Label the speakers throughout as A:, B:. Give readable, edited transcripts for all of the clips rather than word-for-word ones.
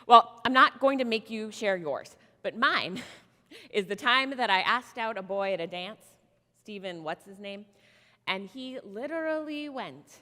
A: Well, I'm not going to make you share yours, but mine is the time that I asked out a boy at a dance, Stephen, what's his name? And he literally went,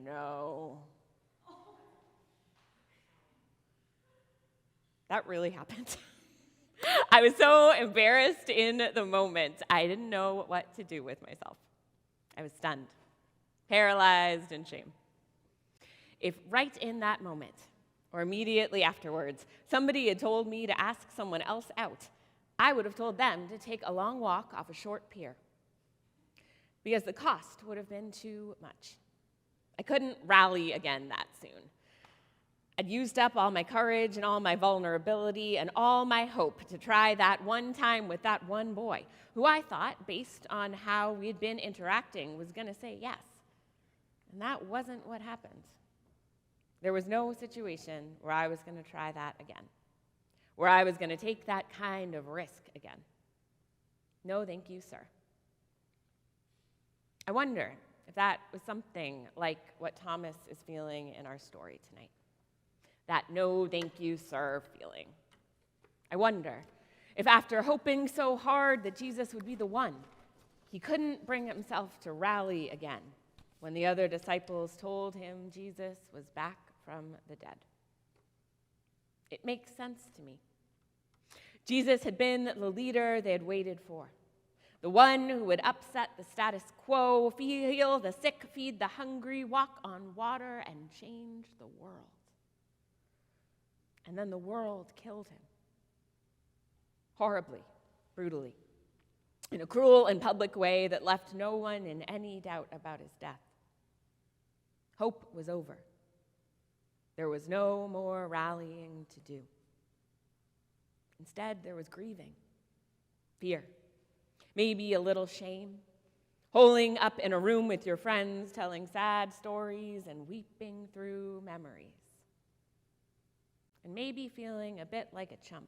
A: no. That really happened. I was so embarrassed in the moment. I didn't know what to do with myself. I was stunned, paralyzed in shame. If right in that moment, or immediately afterwards, somebody had told me to ask someone else out, I would have told them to take a long walk off a short pier, because the cost would have been too much. I couldn't rally again that soon. I'd used up all my courage and all my vulnerability and all my hope to try that one time with that one boy, who I thought, based on how we'd been interacting, was going to say yes. And that wasn't what happened. There was no situation where I was going to try that again, where I was going to take that kind of risk again. No, thank you, sir. I wonder if that was something like what Thomas is feeling in our story tonight. That no, thank you, sir feeling. I wonder if after hoping so hard that Jesus would be the one, he couldn't bring himself to rally again when the other disciples told him Jesus was back from the dead. It makes sense to me. Jesus had been the leader they had waited for, the one who would upset the status quo, heal the sick, feed the hungry, walk on water, and change the world. And then the world killed him. Horribly, brutally, in a cruel and public way that left no one in any doubt about his death. Hope was over. There was no more rallying to do. Instead, there was grieving, fear, maybe a little shame, holing up in a room with your friends, telling sad stories and weeping through memories, and maybe feeling a bit like a chump.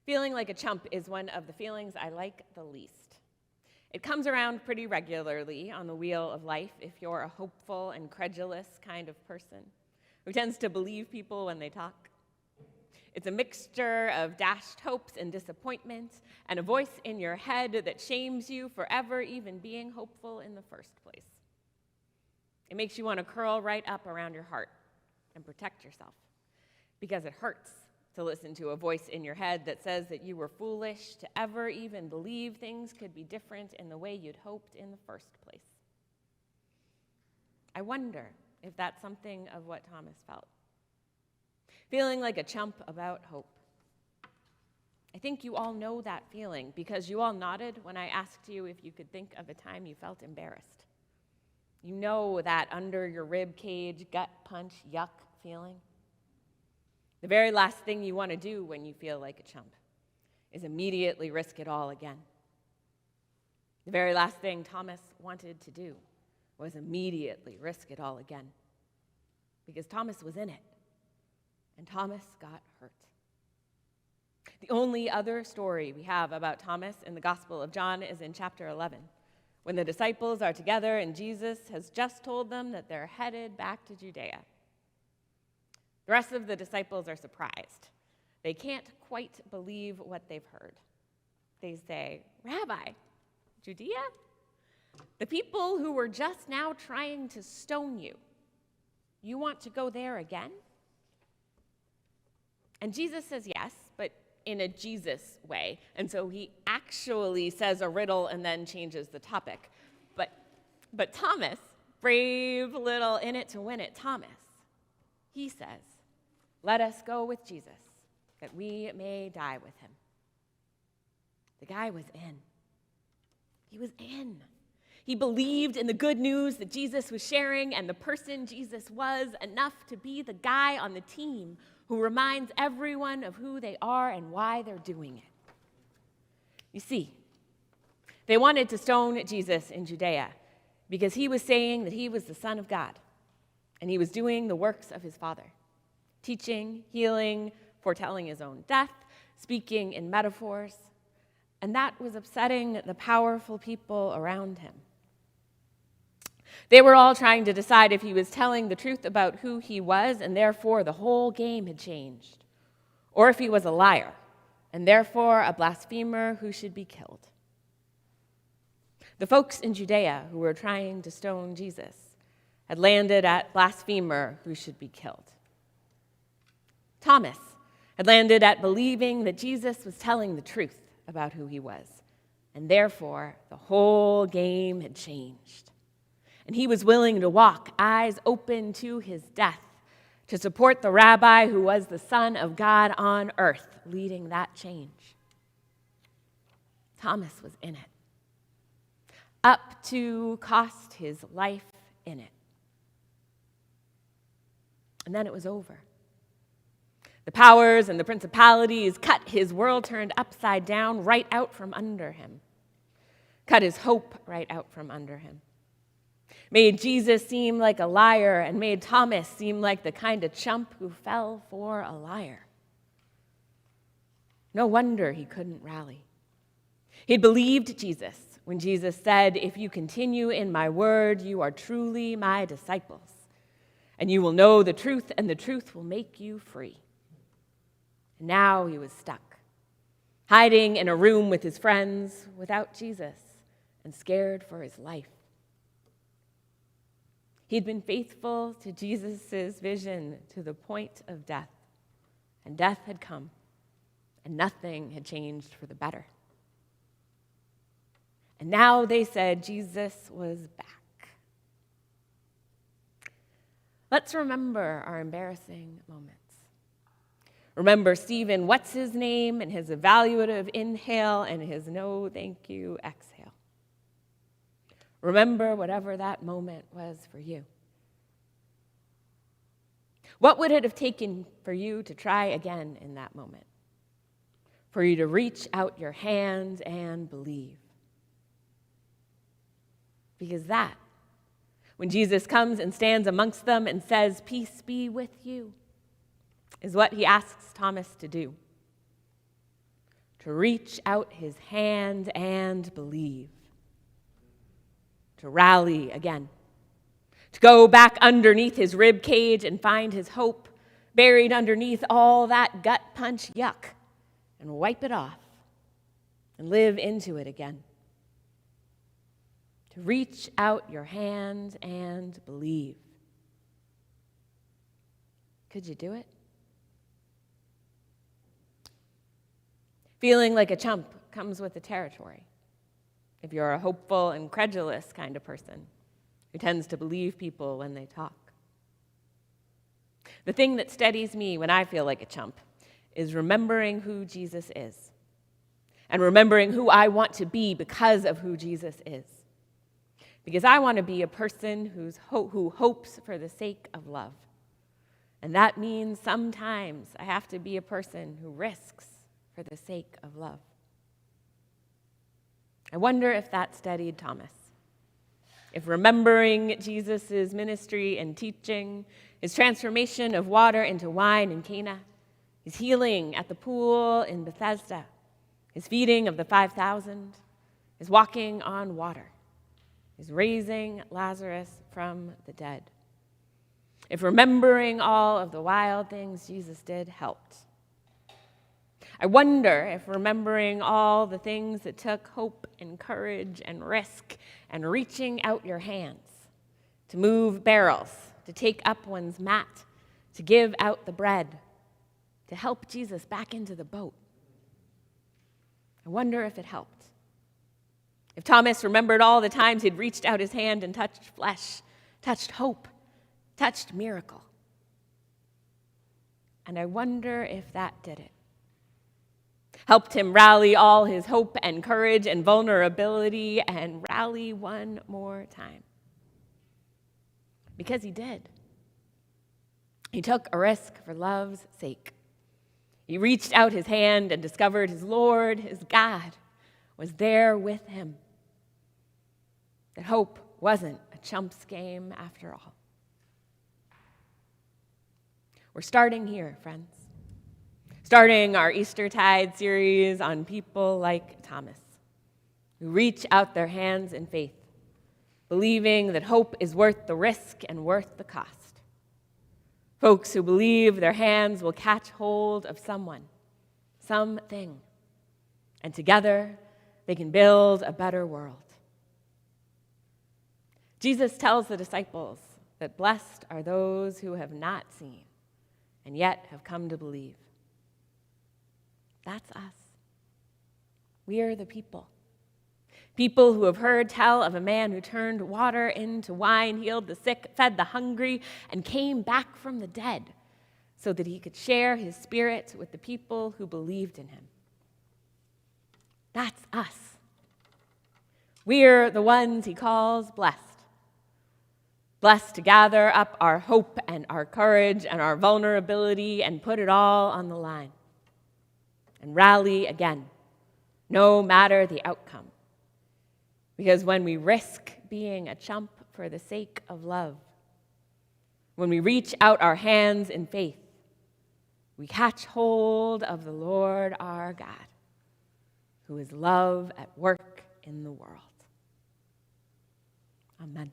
A: Feeling like a chump is one of the feelings I like the least. It comes around pretty regularly on the wheel of life if you're a hopeful and credulous kind of person who tends to believe people when they talk. It's a mixture of dashed hopes and disappointments and a voice in your head that shames you for ever even being hopeful in the first place. It makes you want to curl right up around your heart and protect yourself, because it hurts to listen to a voice in your head that says that you were foolish to ever even believe things could be different in the way you'd hoped in the first place. I wonder if that's something of what Thomas felt. Feeling like a chump about hope. I think you all know that feeling because you all nodded when I asked you if you could think of a time you felt embarrassed. You know that under your rib cage, gut punch, yuck feeling. The very last thing you want to do when you feel like a chump is immediately risk it all again. The very last thing Thomas wanted to do was immediately risk it all again, because Thomas was in it, and Thomas got hurt. The only other story we have about Thomas in the Gospel of John is in chapter 11, when the disciples are together and Jesus has just told them that they're headed back to Judea. The rest of the disciples are surprised. They can't quite believe what they've heard. They say, "Rabbi, Judea? The people who were just now trying to stone you, you want to go there again?" And Jesus says yes, but in a Jesus way. And so he actually says a riddle and then changes the topic. But Thomas, brave little in it to win it Thomas, he says, "Let us go with Jesus, that we may die with him." The guy was in. He was in. He believed in the good news that Jesus was sharing and the person Jesus was, enough to be the guy on the team who reminds everyone of who they are and why they're doing it. You see, they wanted to stone Jesus in Judea because he was saying that he was the Son of God and he was doing the works of his Father, teaching, healing, foretelling his own death, speaking in metaphors, and that was upsetting the powerful people around him. They were all trying to decide if he was telling the truth about who he was, and therefore the whole game had changed, or if he was a liar, and therefore a blasphemer who should be killed. The folks in Judea who were trying to stone Jesus had landed at blasphemer who should be killed. Thomas had landed at believing that Jesus was telling the truth about who he was, and therefore the whole game had changed. And he was willing to walk, eyes open to his death, to support the rabbi who was the Son of God on earth, leading that change. Thomas was in it, up to cost his life in it. And then it was over. The powers and the principalities cut his world turned upside down right out from under him, cut his hope right out from under him, made Jesus seem like a liar and made Thomas seem like the kind of chump who fell for a liar. No wonder he couldn't rally. He'd believed Jesus when Jesus said, "If you continue in my word, you are truly my disciples, and you will know the truth, and the truth will make you free." And now he was stuck, hiding in a room with his friends without Jesus and scared for his life. He'd been faithful to Jesus' vision to the point of death, and death had come, and nothing had changed for the better. And now they said Jesus was back. Let's remember our embarrassing moments. Remember Stephen, what's his name, and his evaluative inhale and his no thank you exhale. Remember whatever that moment was for you. What would it have taken for you to try again in that moment? For you to reach out your hand and believe. Because that, when Jesus comes and stands amongst them and says, "Peace be with you," is what he asks Thomas to do. To reach out his hand and believe. To rally again. To go back underneath his rib cage and find his hope buried underneath all that gut punch yuck and wipe it off and live into it again. To reach out your hand and believe. Could you do it? Feeling like a chump comes with the territory. If you're a hopeful and credulous kind of person who tends to believe people when they talk. The thing that steadies me when I feel like a chump is remembering who Jesus is and remembering who I want to be because of who Jesus is. Because I want to be a person who hopes for the sake of love. And that means sometimes I have to be a person who risks for the sake of love. I wonder if that steadied Thomas. If remembering Jesus' ministry and teaching, his transformation of water into wine in Cana, his healing at the pool in Bethesda, his feeding of the 5,000, his walking on water, his raising Lazarus from the dead. If remembering all of the wild things Jesus did helped. I wonder if remembering all the things that took hope and courage and risk and reaching out your hands to move barrels, to take up one's mat, to give out the bread, to help Jesus back into the boat. I wonder if it helped. If Thomas remembered all the times he'd reached out his hand and touched flesh, touched hope, touched miracle. And I wonder if that did it. Helped him rally all his hope and courage and vulnerability and rally one more time. Because he did. He took a risk for love's sake. He reached out his hand and discovered his Lord, his God, was there with him. That hope wasn't a chump's game after all. We're starting here, friends. Starting our Eastertide series on people like Thomas, who reach out their hands in faith, believing that hope is worth the risk and worth the cost. Folks who believe their hands will catch hold of someone, something, and together they can build a better world. Jesus tells the disciples that blessed are those who have not seen and yet have come to believe. That's us. We are the people. People who have heard tell of a man who turned water into wine, healed the sick, fed the hungry, and came back from the dead so that he could share his spirit with the people who believed in him. That's us. We're the ones he calls blessed. Blessed to gather up our hope and our courage and our vulnerability and put it all on the line and rally again, no matter the outcome. Because when we risk being a chump for the sake of love, when we reach out our hands in faith, we catch hold of the Lord our God, who is love at work in the world. Amen.